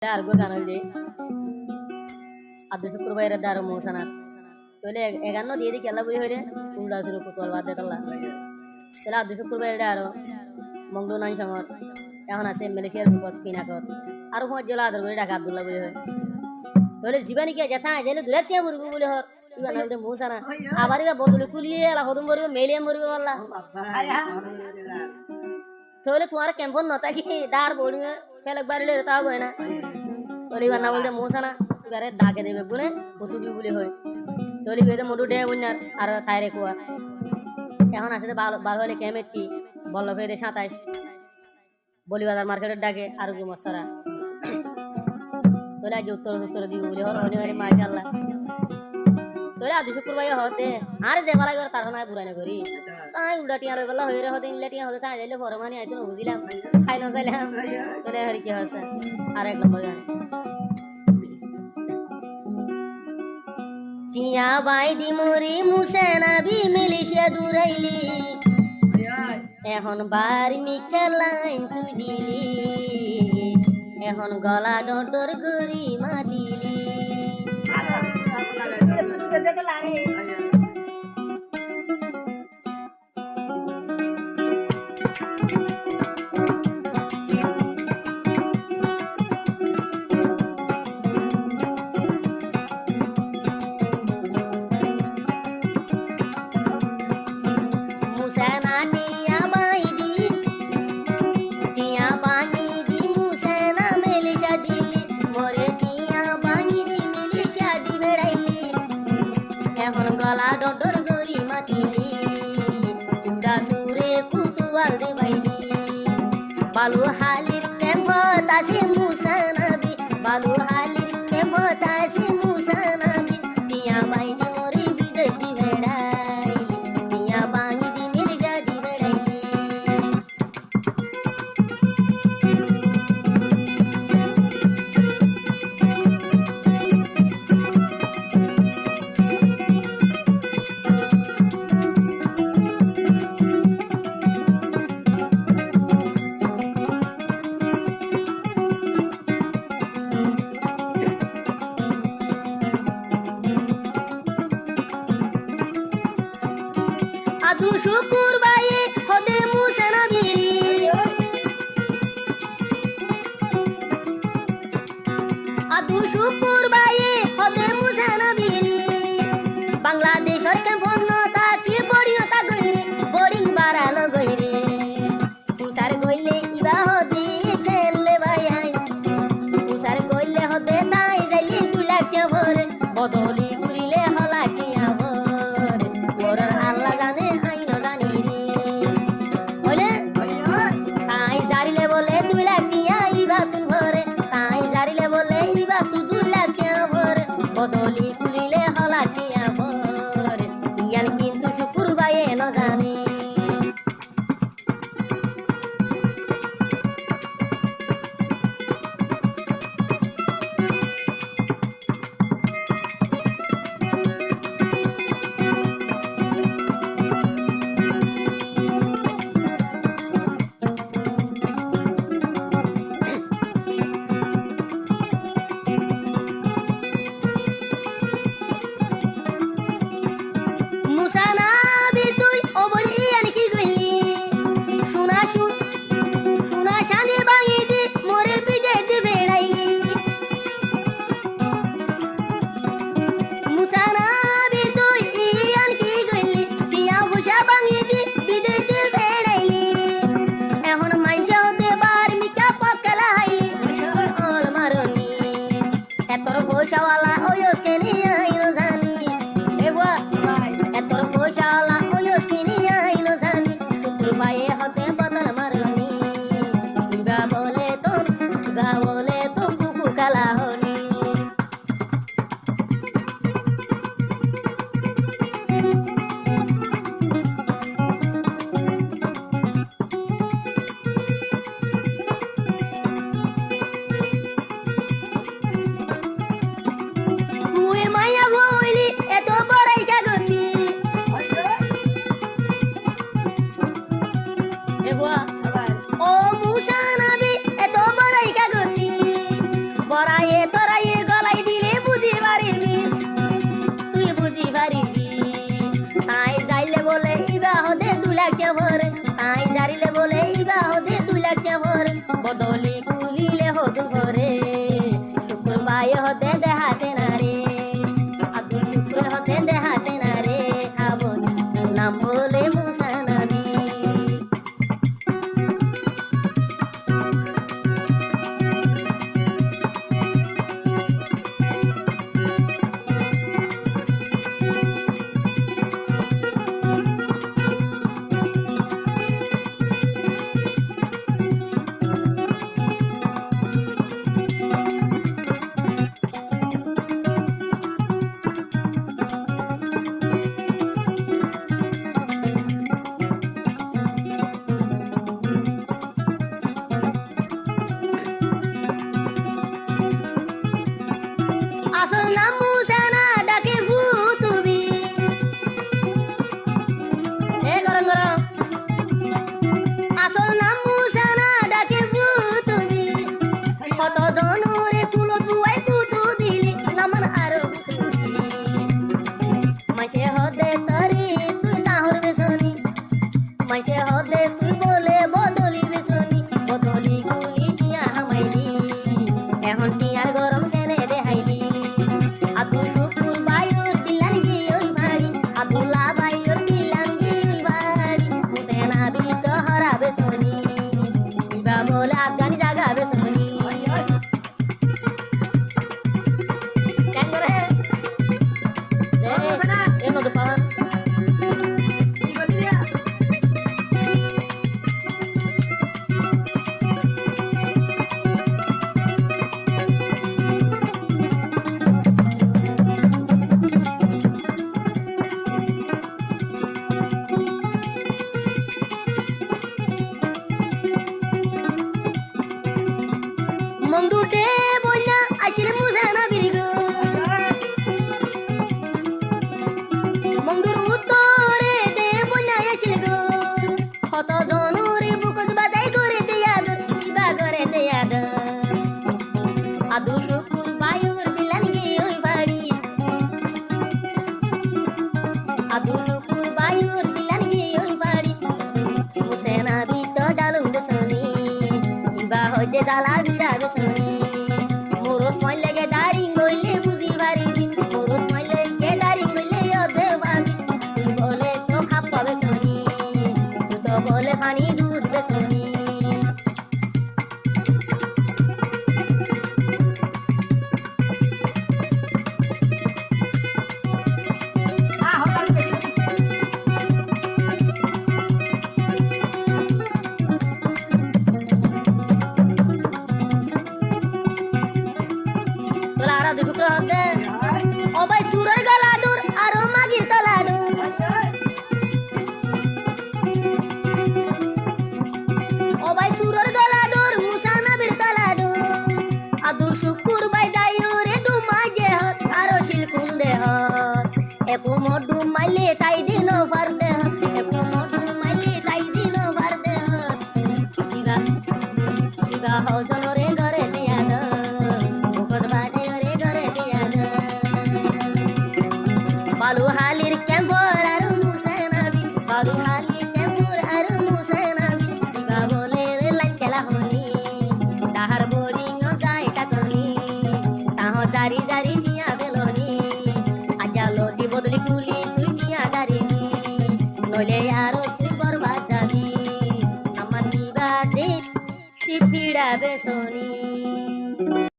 Argo kanalde addu শুক্রবারের দার মোসানাত তলে এগান্ন দিয়ে দি কেলা বুঝি হইরে উল্টা শুরু কুতল বাদ দেতলা সেলা addu শুক্রবারের দার মংডো নাই সঙ্গর এখন আছে মালয়েশিয়ার বিপদ ফিনাকত আর কোন জেলা আদর করে ঢাকা আব্দুল্লাহ বুঝি হয় তলে জীবানি কে যেতা জেলে দুরাটিয়া মরবো বলে হর ইবা নালদে মোসানা আবার ইবা বদলে কুলিয়ে এলা হদম মরবে মেলিয়া মরবে আল্লাহ তলে তোমার ক্যাম্পন নতা কি ডার বড়িয়ে ফেলক বাড়িলে তা হয় না তলিবার না বলতে মোসানা এবারে ডাকে দেবে বলে কতুবি বলে হয় তলি বেদে মডু ডে উন্নার আর খায়রে কুয়া এখন আসলে ভালো হলে ক্যামেটটি বল্ল ফেদে 27 বলিবাজার মার্কেটের ডাকে আর যে মশরা তলে আজ উত্তর দিব বলে হর হনি হনি মাশাআল্লাহ তলে আদি শুক্রবার হতে আর যে বালা করে তার না পুরানে করি তাই উল্টাটিয়া রই বলা হইরে হতে ইল্লাটিয়া হতে তাই যাইলে ফরমানি আইতো বুঝিলাম খাই না যাইলাম তলে হরি কি হচ্ছে আর এক নম্বর গান টিয়া বাই দি মরি মুসেনা বি মিলিশিয়া দূরাইলি এখন বাড়ি মি খেলাইন তুই দিলি এখন গলা ডটর গরি মা দিলি balu halir kemota si musa nabi balu halir kemota si musa nabi tiya bai di mori bidai di bedai tiya bangi di mirja di bedai addu শুক্রবারে হতে মুসেনা বিরি addu শুক্রবারে হতে মুসেনা বিরি বাংলাদেশের কেমন তা কি বড়িও তা গইরে বোরিং বাড়ালো গইরে তুষার কইলে ইবা হতে খেললে ভাই আই তুষার কইলে হতে তাই যাইলে 2 লাখ ভরে বদলি করিলে হলা কি আবার মোর আল্লাহ জানে বদলি কুলিলে হলা কিয়া ভর ইয়ান কিন্তু শুক্রবারে ন জানি শানি বাঙি দি মোরে বিজয় দি বেড়াই মুসানা বি তুই ইয়ান কি গইলি টিয়া ভুষা বাঙি দি বিজয় দি বেড়াইলি এখন মাইছে হতে বার মিচা পকলা হাইলি অল মারনি এতর পয়সাওয়ালা ওয়স কেনি আইনো জানি এ বুয়া এতর পয়সাওয়ালা ওয়স কেনি আইনো জানি শুক্রবারে হতে বদল মারনি বলে তো কুকু কালা হনি তোরাই গলাই দিলে বুঝি পারিবি তুই বুঝি পারিবি আই যাইলে বলে ইবা হদে 2 লাখ ভরে আই জারিলে বলে ইবা হদে 2 লাখ ভরে বদলি কুলিলে হদু ভরে শুক্র বাই হদে দেহাছে না রে আদু শুক্র হদে দেহাছে না রে খাবো নাম বলে মুসানাবি আসল নাম মুসানা ডাকে ভূতুবি এ গরম গরম আসল নাম মুসানা ডাকে ভূতুবি কত জনরে তুলো দুয়াই কুতু দিলি নামান আরো মাঝে হদে তরি তুই তাহর বেসনি মাঝে হদে তুই বলে বদলি বেসনি বদলি গুলি টিয়া হামাইলি এখন টিয়ার গরম কেনে দেহাইলি আদু শুকুর বায়ুর দিলান গিয়ে বাড়ি আদুল্লা বায়ুর দিলান গিয়ে বাড়ি মুসেনা বিত হরাবে সনি ইবা বলে আফগানি জাগাবে সনি কেন করে রে এ মতো পাওয়া মন্দুটে বইনা আসিলে মুসানা বিরিগো মন্দুর উত্তরে দে বইনা আসিলে গো কত জনরে বুকত বাদাই করে দিয়া বা করে দিয়া আদু শুকুর বায়ুর দিলান গিয়ে ওই বাড়ি আদু শুকুর বায়ুর দিলান গিয়ে ওই বাড়ি মুসেনা বিত ডালুম দেশনি ইবা হইতে জ্বালা বিড়াবে শুনি মোরত মই লেগে দাড়ি গইলে বুঝি পারিবি মোরত মই লেগে দাড়ি গইলে অধে পাবি তুই বলে তো খাপ পাবে শুনি তুই তো বলে পানি দুধ বে শুনি ও ভাই সুরের গলাডুর আর মাগির তলাডুর ও ভাই সুরের গলাডুর মুসানাবির তলাডুর আদু শুকুর ভাই দায়ুরে ডুমাইজে হত আর শিলকুন দেহ একু মডু মাইলে তাই দিন ভার দেহ একু মডু মাইলে তাই দিন ভার দেহ ইবা হজনরে ঘরে দিয়া দ মুকট বাটে রে ঘরে দিয়া দ বালু হালির ক্যাম্পর আর মুসানাবি বালু হালির ক্যাম্পর আর মুসানাবি দিবা বলে লাইন খেলা হনি তাহার বোরিং যায় টাকনি তাহ জারি জারি নিয়া বেলনি আজালো দি বদলি কুলি তুই নিয়া গারিনি নইলে আরো তুই বরবাদ যাবি আমার দিবা দে শিপিড়া বেসনি